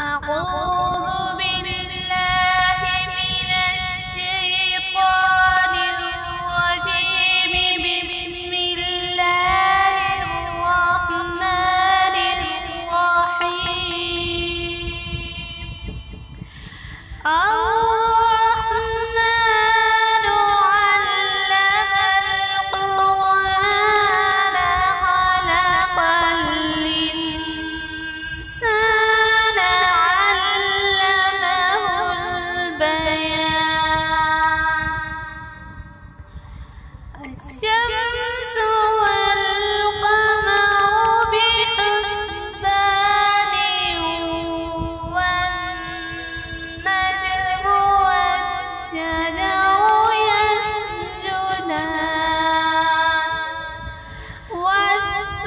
أعوذ بالله من الشيطان الرجيم. بسم الله الرحمن الرحيم. الرحمن علم القرآن خلق الإنسان علمه البيان. الشمس والقمر بحسبان والنجم والشجر يسجدان والسماء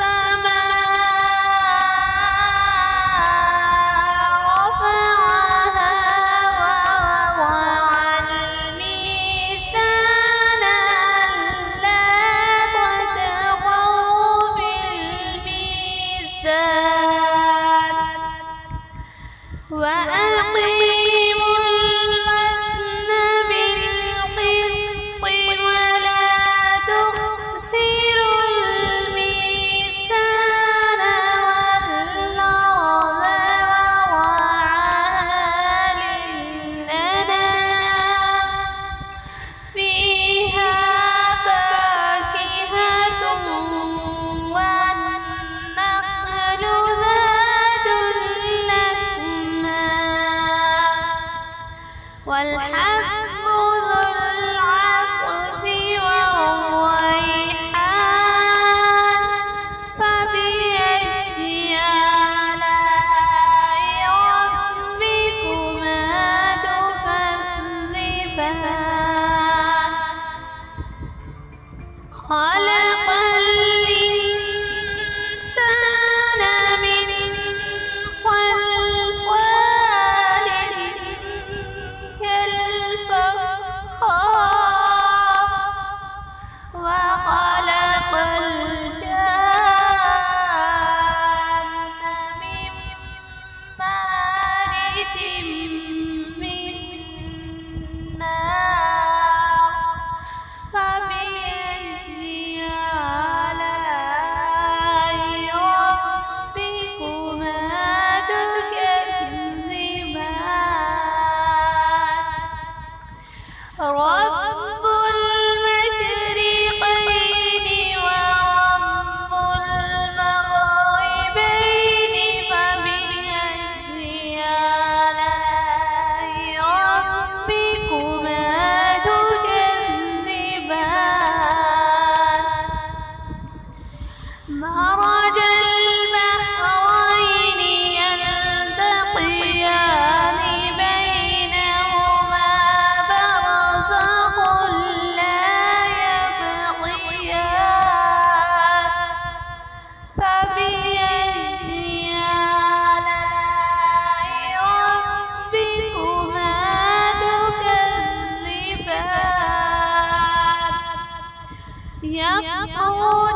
رفعها ووضع الميزان ألا تطغوا في الميزان وأقيموا الوزن بالقسط ولا تخسروا الميزان والأرض وضعها للأنام فيها فاكهة والنخل ذات الأكمام والحب ذو العصف والريحان فبأي آلاء ربكما تكذبان. خلق الإنسان من صلصال كالفخار وخلق الجان من مارج من نار فبأي آلاء ربكما تكذبان. رب المشرقين ورب المغربين فبأي آلاء ربكما تكذبان. مرج البحرين يلتقيان بينهما برزخ لا يبغيان فبأي آلاء ربكما تكذبان. يخرج